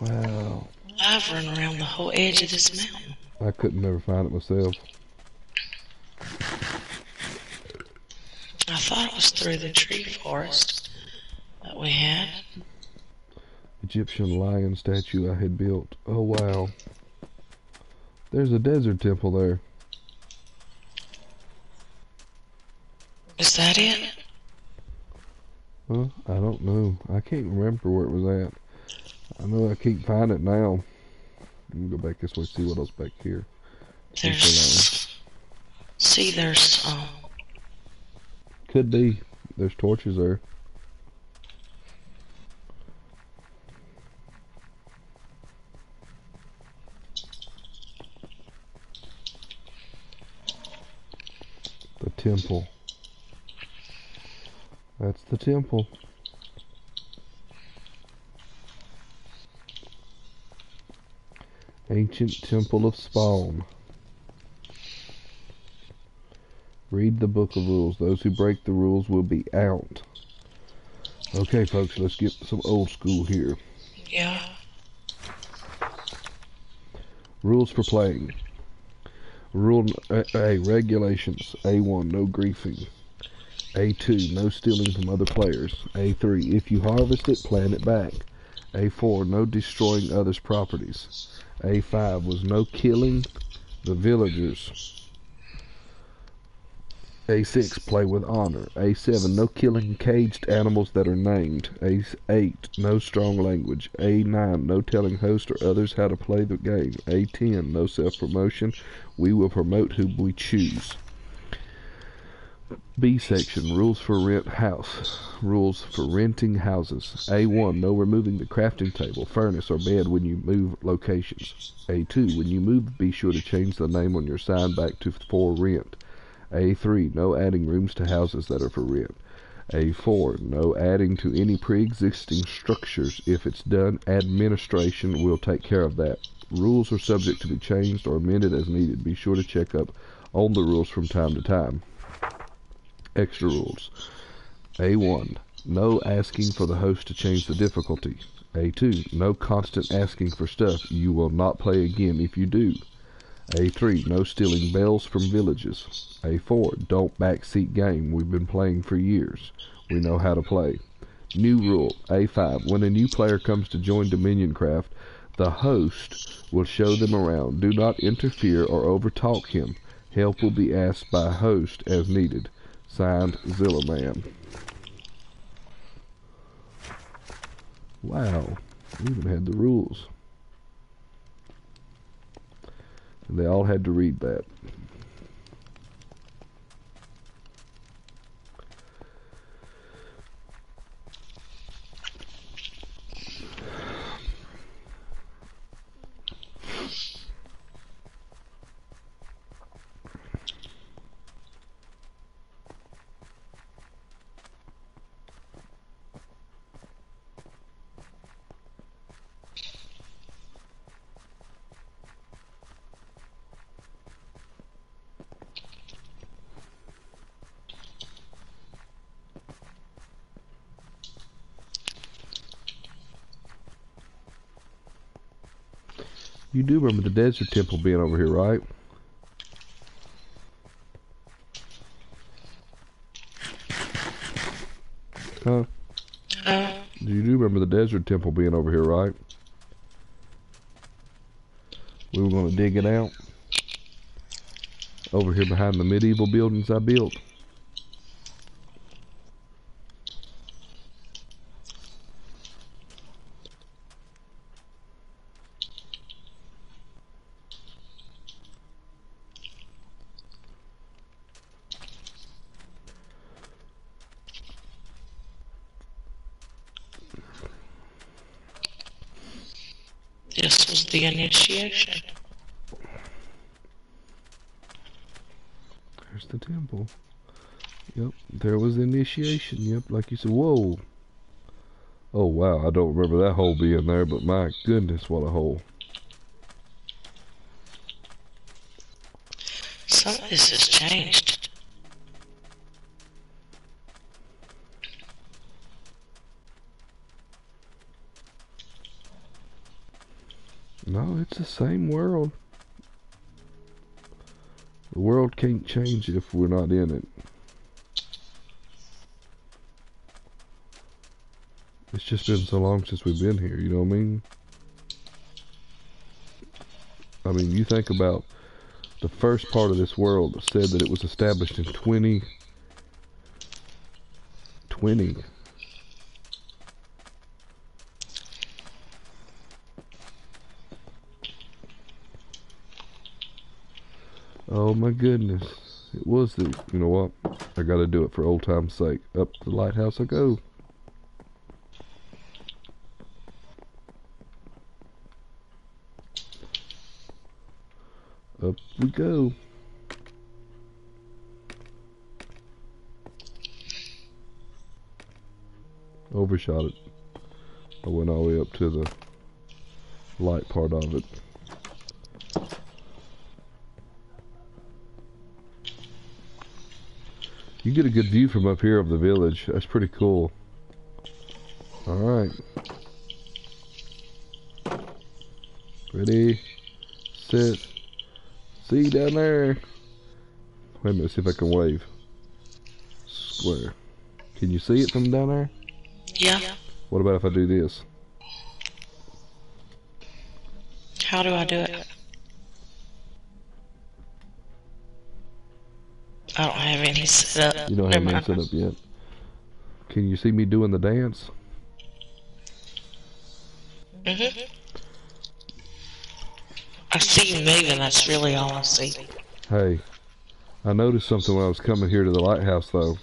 Wow.
I've run around the whole edge of this mountain.
I couldn't never find it myself.
I thought it was through the tree forest that we had.
Egyptian lion statue I had built. Oh wow. There's a desert temple there.
Is that it?
Huh? I don't know. I can't remember where it was at. I know I can't find it now. Let me go back this way, see what else back here.
There's
Could be. There's torches there. The temple. That's the temple. Ancient Temple of Spawn. Read the book of rules. Those who break the rules will be out. Okay, folks, let's get some old school here.
yeah.
Rules for playing. Rule A, regulations. A1, no griefing. A2, no stealing from other players. A3, if you harvest it, plant it back. A4, no destroying others' properties. A5 was no killing the villagers. A6, play with honor. A7, no killing caged animals that are named. A8, no strong language. A9, no telling host or others how to play the game. A10, no self-promotion. We will promote who we choose. B section, rules for rent house. Rules for renting houses. A1, no removing the crafting table, furnace, or bed when you move locations. A2, when you move, be sure to change the name on your sign back to for rent. A3, no adding rooms to houses that are for rent. A4, no adding to any pre-existing structures. If it's done, administration will take care of that. Rules are subject to be changed or amended as needed. Be sure to check up on the rules from time to time. Extra rules. A1, no asking for the host to change the difficulty. A2, no constant asking for stuff. You will not play again if you do. A3, no stealing bells from villages. A4, don't backseat game. We've been playing for years. We know how to play. New rule. A5, when a new player comes to join Dominioncraft, the host will show them around. Do not interfere or overtalk him. Help will be asked by host as needed. Signed, Zillaman. Wow, we even had the rules. And they all had to read that. You do remember the desert temple being over here, right? Huh? You do remember the desert temple being over here, right? We were going to dig it out. Over here behind the medieval buildings I built.
This was the initiation.
There's the temple. Yep, there was the initiation. Yep, like you said. Whoa. Oh, wow. I don't remember that hole being there, but my goodness, what a hole.
Some of this has changed.
No, it's the same world. The world can't change if we're not in it. It's just been so long since we've been here, you know what I mean? I mean, you think about the first part of this world that said that it was established in 2020. Oh my goodness. It was the, you know what? I gotta do it for old time's sake. Up to the lighthouse I go. Up we go. Overshot it. I went all the way up to the light part of it. You get a good view from up here of the village. That's pretty cool. Alright. Ready, set, see down there. Wait a minute, see if I can wave. Square. Can you see it from down there?
Yeah.
What about if I do this?
How do I do it? I don't have any set up.
You don't have any set up yet. Can you see me doing the dance?
Mm-hmm. I see you moving, that's really all I see.
Hey, I noticed something when I was coming here to the lighthouse though.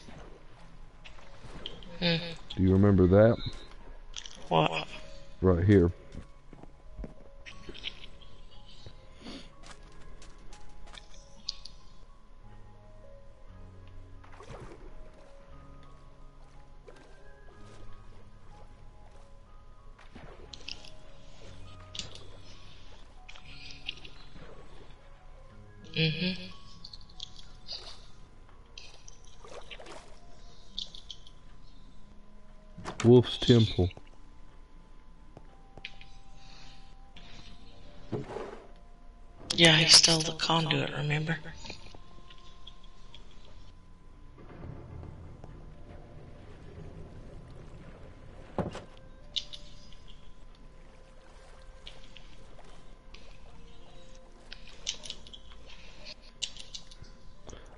Mm.
Do you remember that?
What?
Right here.
Mm-hmm.
Wolf's Temple.
Yeah, he stole the conduit, remember?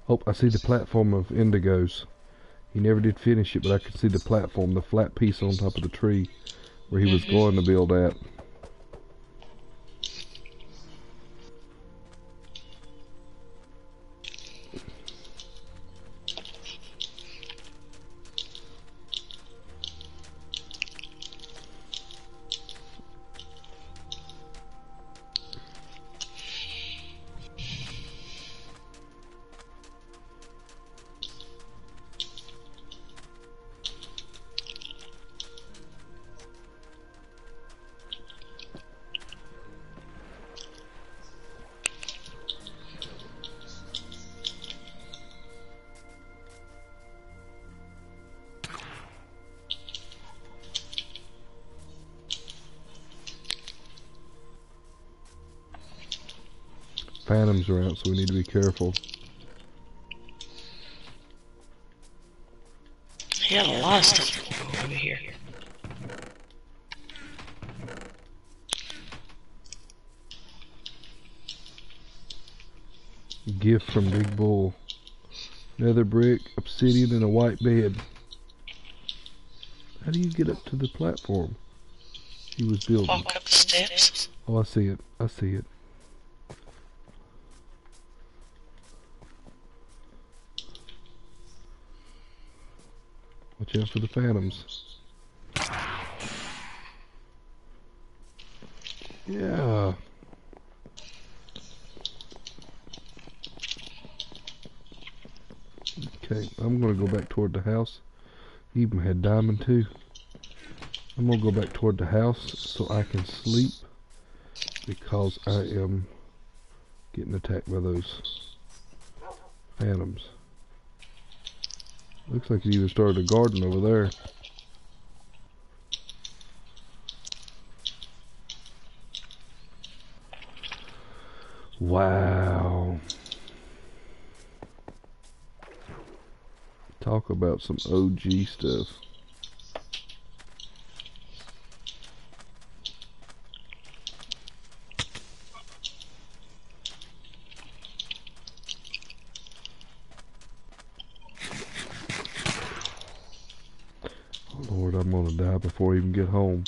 Oh, I see the platform of Indigo's. He never did finish it, but I could see the platform, the flat piece on top of the tree where he was going to build at. phantoms around, so we need to be careful.
He had a lot of stuff over here.
Gift from Big Bull. Nether brick, obsidian, and a white bed. How do you get up to the platform he was building?
Walk up the steps.
Oh, I see it. I see it. Watch out for the phantoms. Yeah. Okay, I'm gonna go back toward the house. He even had diamond too. I'm gonna go back toward the house so I can sleep because I am getting attacked by those phantoms. Looks like he even started a garden over there. Wow. Talk about some OG stuff. Oh Lord, I'm gonna die before I even get home.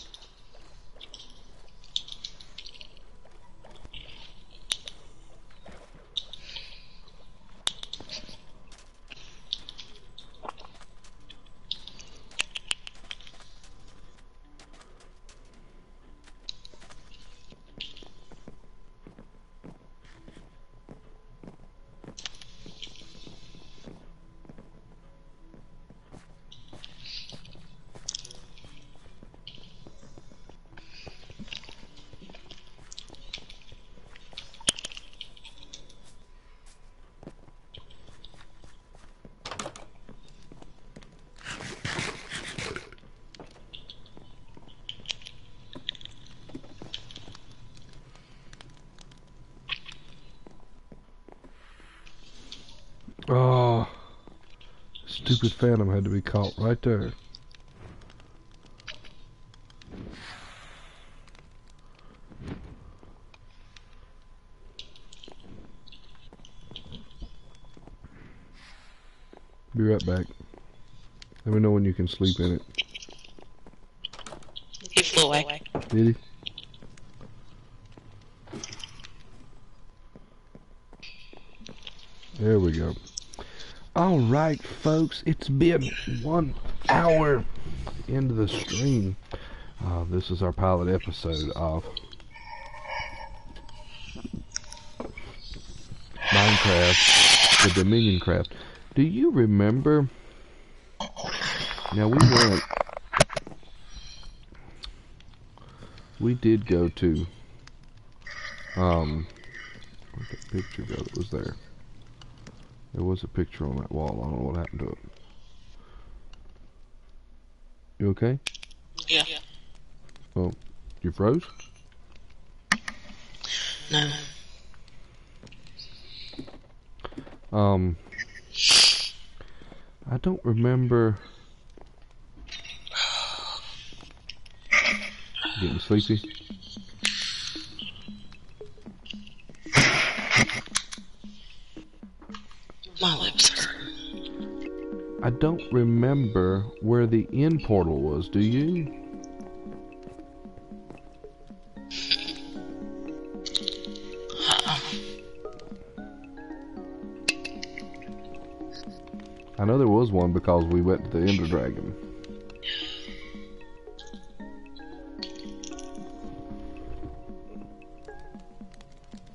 Oh, stupid phantom had to be caught right there. Be right back. Let me know when you can sleep in it.
He flew away.
Did he? There we go. Alright folks, it's been 1 hour into the stream. This is our pilot episode of Minecraft, the Dominioncraft. Do you remember? Now we did go to, where'd that picture go that was there? There was a picture on that wall. I don't know what happened to it. You okay?
Yeah.
Oh, you froze?
No.
I don't remember. Getting sleepy?
My lips hurt.
I don't remember where the end portal was, do you? I know there was one because we went to the Ender Dragon.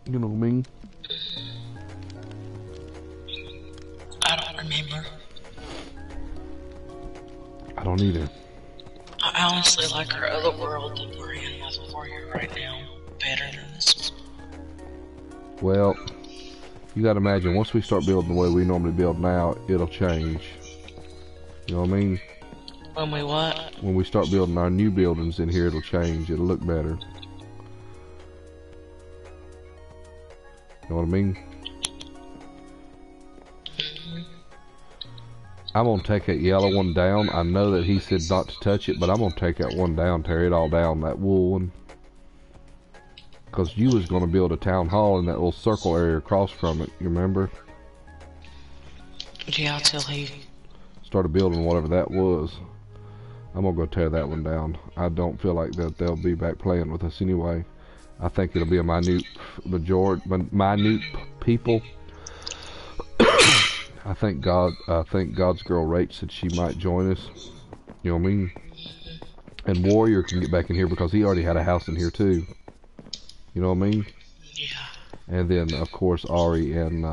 You know what I mean?
I don't remember.
I don't either.
I honestly like our other world that we're in as a warrior right now better than this one.
Well, you gotta imagine, once we start building the way we normally build now, it'll change. You know what I mean?
When we what?
When we start building our new buildings in here, it'll change. It'll look better. You know what I mean? I'm going to take that yellow one down. I know that he said not to touch it, but I'm going to take that one down, tear it all down, that wool one. Because you was going to build a town hall in that little circle area across from it, you remember?
Yeah, until he
started building whatever that was. I'm going to go tear that one down. I don't feel like that they'll be back playing with us anyway. I think it'll be a minute people. I think God's girl Rach said she might join us. You know what I mean? And Warrior can get back in here because he already had a house in here too. You know what I mean?
Yeah.
And then of course Ari and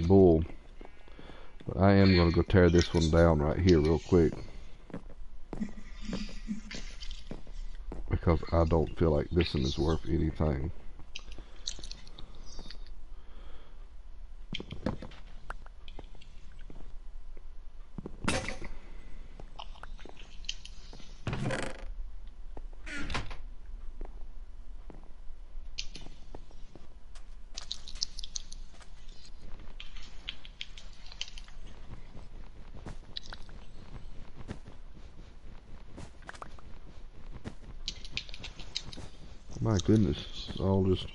Bull. But I am gonna go tear this one down right here real quick. Because I don't feel like this one is worth anything. My goodness, it's all just...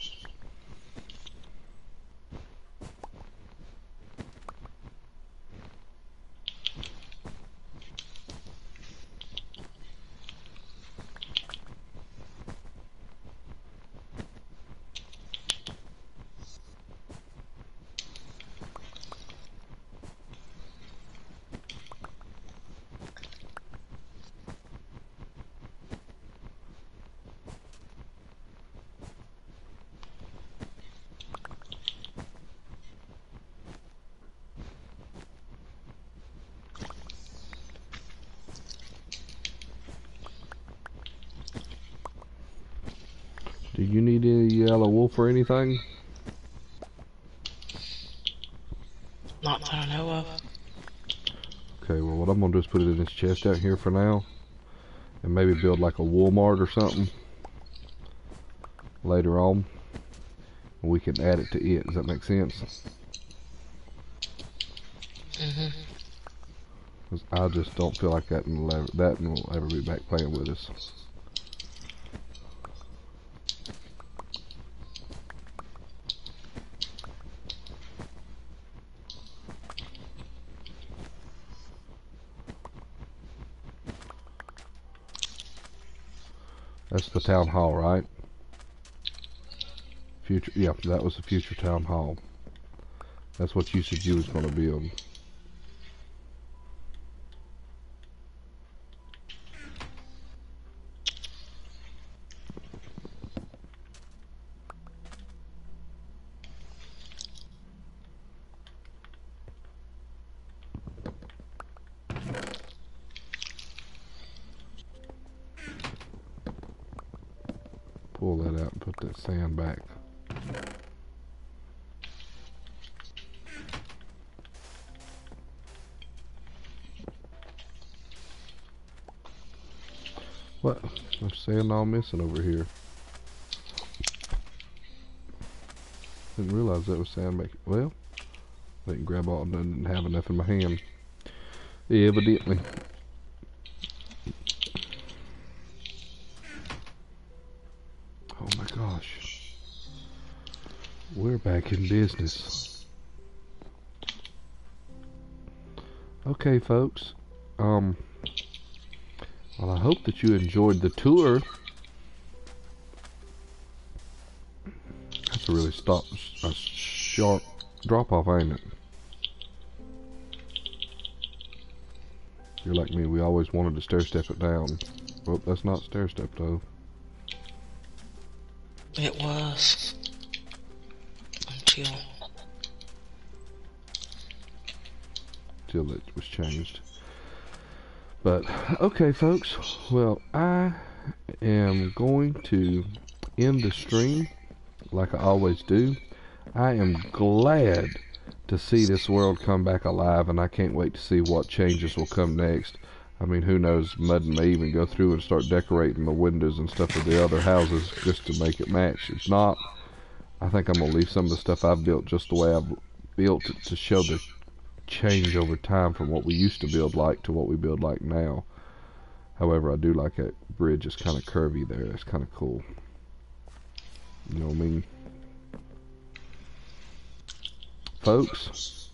Do you need any yellow wool for anything?
Not that I know of.
Okay, well what I'm going to do is put it in this chest out here for now. And maybe build like a wool mart or something. Later on. And we can add it to it. Does that make sense? Because I just don't feel like that will ever be back playing with us. That's the town hall, right? Future, yeah, that was the future town hall. That's what you said you was going to build. Pull that out and put that sand back. What? There's sand all missing over here. Didn't realize that was sand making. Well, I didn't grab all. I didn't have enough in my hand. Evidently. Oh my gosh. We're back in business. Okay, folks. Well, I hope that you enjoyed the tour. That's a really sharp drop off, ain't it? You're like me, we always wanted to stair step it down. Well, that's not stair step though.
It was.
Until it was changed. But, okay folks, well, I am going to end the stream like I always do. I am glad to see this world come back alive, and I can't wait to see what changes will come next. I mean, who knows? Mud may even go through and start decorating the windows and stuff of the other houses just to make it match. If not, I think I'm going to leave some of the stuff I've built just the way I've built it to show the change over time from what we used to build like to what we build like now. However, I do like that bridge is kind of curvy there. It's kind of cool. You know what I mean? Folks,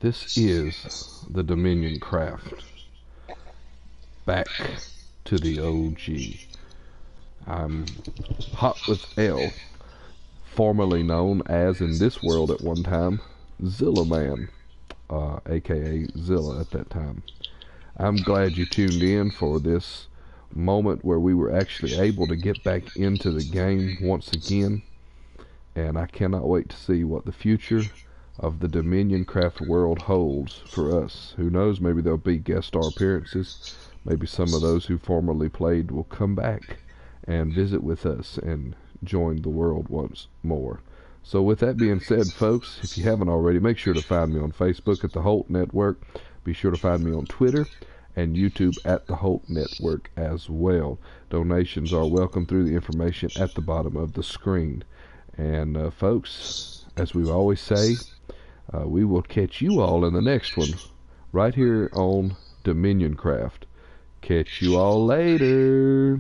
this is the Dominioncraft. Back to the OG. I'm Hot with L, formerly known as, in this world at one time, Zilla Man, aka Zilla at that time. I'm glad you tuned in for this moment where we were actually able to get back into the game once again, and I cannot wait to see what the future of the Dominioncraft world holds for us. Who knows, maybe there'll be guest star appearances. Maybe some of those who formerly played will come back and visit with us and join the world once more. So with that being said, folks, if you haven't already, make sure to find me on Facebook at the Holt Network. Be sure to find me on Twitter and YouTube at the Holt Network as well. Donations are welcome through the information at the bottom of the screen. And folks, as we always say, we will catch you all in the next one right here on Dominioncraft. Catch you all later.